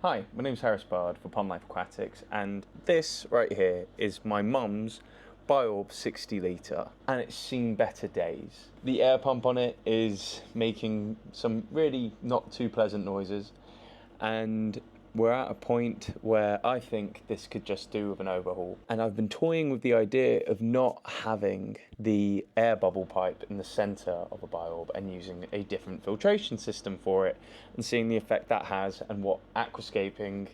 Hi, my name's Harris Bard for Pond Life Aquatics, and this right here is my mum's Biorb 60 litre, and it's seen better days. The air pump on it is making some really not too pleasant noises, and we're at a point where I think this could just do with an overhaul. And I've been toying with the idea of not having the air bubble pipe in the center of a Biorb and using a different filtration system for it and seeing the effect that has and what aquascaping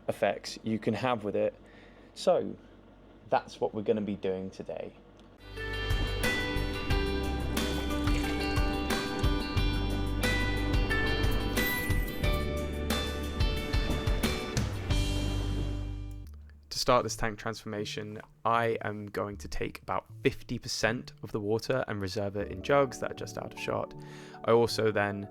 effects you can have with it. So that's what we're going to be doing today. To start this tank transformation, I am going to take about 50% of the water and reserve it in jugs that are just out of shot. I also then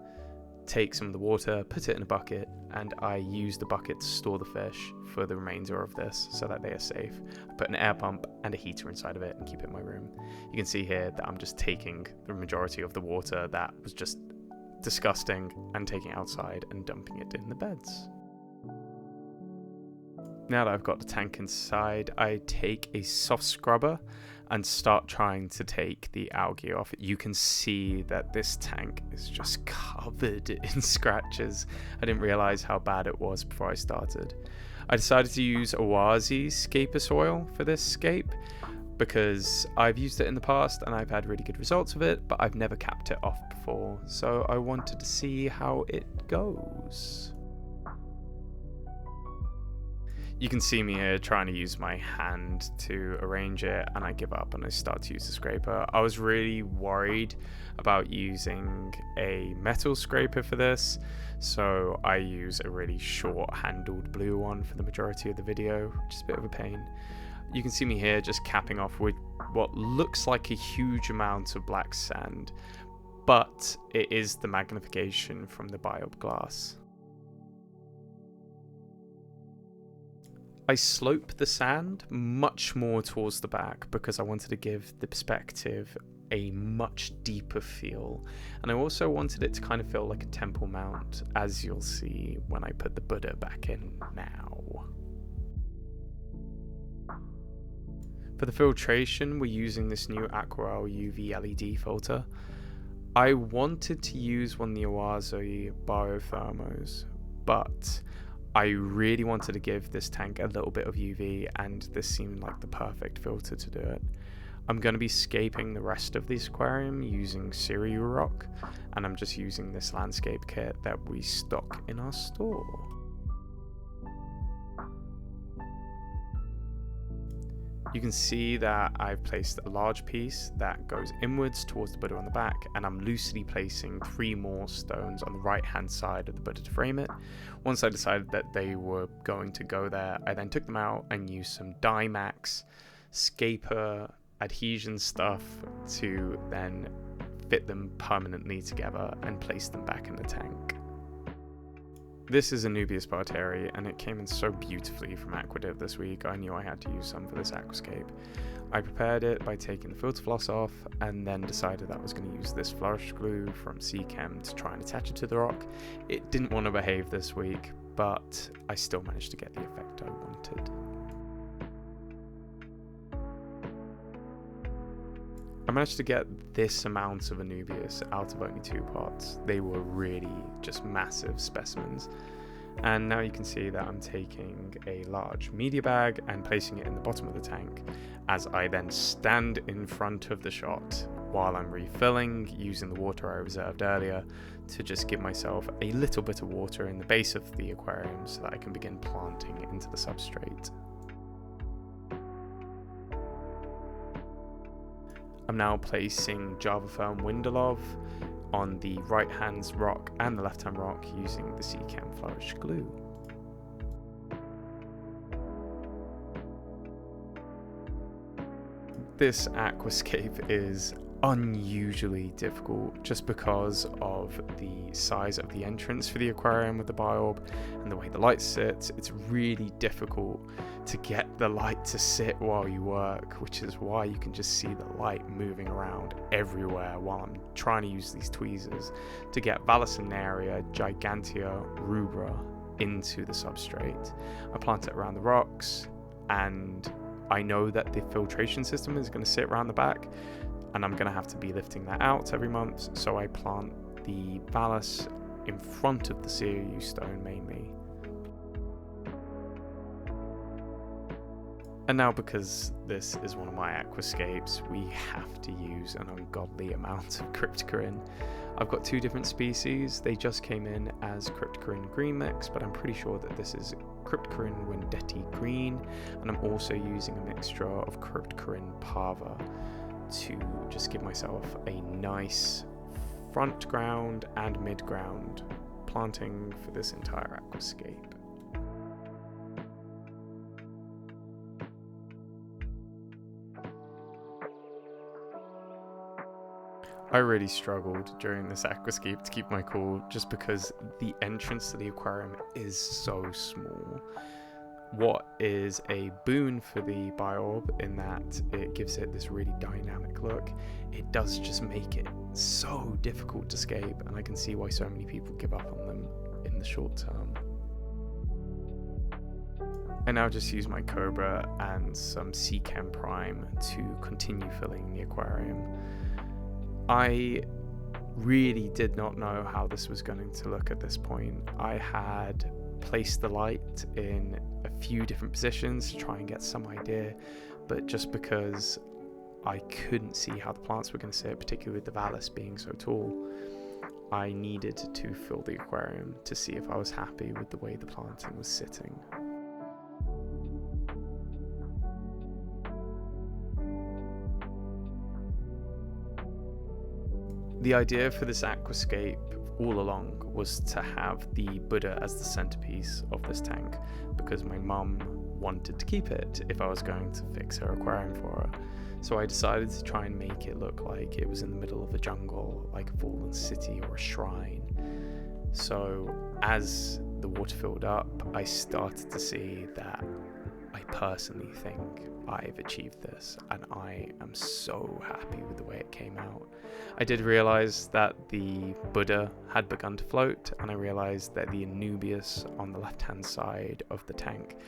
take some of the water, put it in a bucket, and I use the bucket to store the fish for the remainder of this so that they are safe. I put an air pump and a heater inside of it and keep it in my room. You can see here that I'm just taking the majority of the water that was just disgusting and taking it outside and dumping it in the beds. Now that I've got the tank inside, I take a soft scrubber and start trying to take the algae off. You can see that this tank is just covered in scratches. I didn't realize how bad it was before I started. I decided to use Oase Scaper Soil for this scape because I've used it in the past and I've had really good results with it, but I've never capped it off before. So I wanted to see how it goes. You can see me here trying to use my hand to arrange it, and I give up and I start to use the scraper. I was really worried about using a metal scraper for this, so I use a really short handled blue one for the majority of the video, which is a bit of a pain. You can see me here just capping off with what looks like a huge amount of black sand, but it is the magnification from the Biorb glass. I slope the sand much more towards the back because I wanted to give the perspective a much deeper feel, and I also wanted it to kind of feel like a temple mount, as you'll see when I put the Buddha back in now. For the filtration, we're using this new Aquael UV LED filter. I wanted to use one of the Oase biothermos, but I really wanted to give this tank a little bit of UV, and this seemed like the perfect filter to do it. I'm going to be scaping the rest of this aquarium using Seiryu rock, and I'm just using this landscape kit that we stock in our store. You can see that I've placed a large piece that goes inwards towards the Buddha on the back, and I'm loosely placing 3 more stones on the right hand side of the Buddha to frame it. Once I decided that they were going to go there, I then took them out and used some Dymax Scaper adhesion stuff to then fit them permanently together and place them back in the tank. This is Anubias Barteri, and it came in so beautifully from Aquadiv this week. I knew I had to use some for this aquascape. I prepared it by taking the filter floss off, and then decided that I was going to use this flourish glue from Seachem to try and attach it to the rock. It didn't want to behave this week, but I still managed to get the effect I wanted. I managed to get this amount of Anubias out of only 2 pots. They were really just massive specimens. And now you can see that I'm taking a large media bag and placing it in the bottom of the tank as I then stand in front of the shot while I'm refilling using the water I reserved earlier to just give myself a little bit of water in the base of the aquarium so that I can begin planting into the substrate. I'm now placing Java Firm Windelov on the right hand rock and the left hand rock using the Seachem Flourish Glue. This aquascape is unusually difficult just because of the size of the entrance for the aquarium with the Biorb and the way the light sits. It's really difficult to get the light to sit while you work, which is why you can just see the light moving around everywhere while I'm trying to use these tweezers to get Vallisenaria, Gigantea, Rubra into the substrate. I plant it around the rocks, and I know that the filtration system is going to sit around the back, and I'm going to have to be lifting that out every month, so I plant the Vallis in front of the Seiryu Stone mainly. And now, because this is one of my aquascapes, we have to use an ungodly amount of Cryptocoryne. I've got two different species. They just came in as Cryptocoryne green mix, but I'm pretty sure that this is Cryptocoryne Wendetti green, and I'm also using a mixture of Cryptocoryne parva to just give myself a nice front ground and mid ground planting for this entire aquascape. I really struggled during this aquascape to keep my cool, just because the entrance to the aquarium is so small. What is a boon for the Biorb in that it gives it this really dynamic look, it does just make it so difficult to scape, and I can see why so many people give up on them in the short term. I now just use my Cobra and some Seachem Prime to continue filling the aquarium. I really did not know how this was going to look at this point. I had placed the light in a few different positions to try and get some idea, but just because I couldn't see how the plants were going to sit, particularly with the Vallis being so tall, I needed to fill the aquarium to see if I was happy with the way the planting was sitting. The idea for this aquascape all along was to have the Buddha as the centerpiece of this tank, because my mum wanted to keep it if I was going to fix her aquarium for her. So I decided to try and make it look like it was in the middle of a jungle, like a fallen city or a shrine. So as the water filled up, I started to see that I personally think I've achieved this, and I am so happy with the way it came out. I did realize that the Buddha had begun to float, and I realized that the Anubias on the left hand side of the tank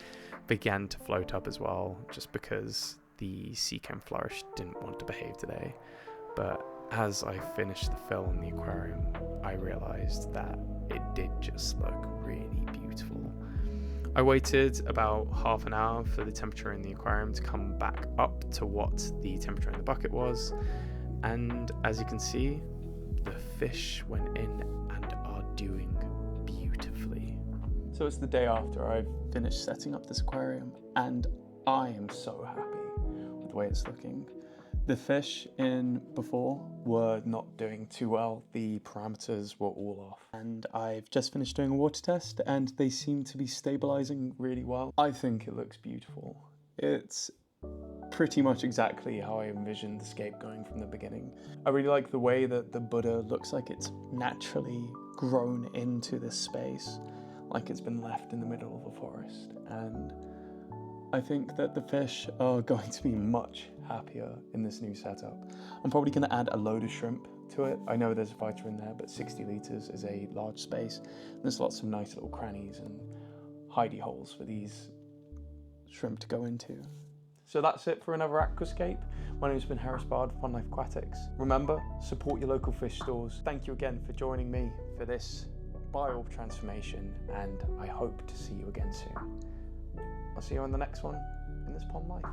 began to float up as well, just because the Seachem Flourish didn't want to behave today. But as I finished the fill in the aquarium, I realized that it did just look really beautiful. I waited about half an hour for the temperature in the aquarium to come back up to what the temperature in the bucket was, and as you can see, the fish went in and are doing beautifully. So it's the day after I've finished setting up this aquarium, and I am so happy with the way it's looking. The fish in before were not doing too well, the parameters were all off, and I've just finished doing a water test and they seem to be stabilizing really well. I think it looks beautiful. It's pretty much exactly how I envisioned the scape going from the beginning. I really like the way that the Buddha looks like it's naturally grown into this space, like it's been left in the middle of a forest, and I think that the fish are going to be much happier in this new setup. I'm probably going to add a load of shrimp to it. I know there's a fighter in there, but 60 litres is a large space. And there's lots of nice little crannies and hidey holes for these shrimp to go into. So that's it for another aquascape. My name's been Harris Bard, Fun Life Aquatics. Remember, support your local fish stores. Thank you again for joining me for this Biorb transformation, and I hope to see you again soon. I'll see you on the next one in this pond life.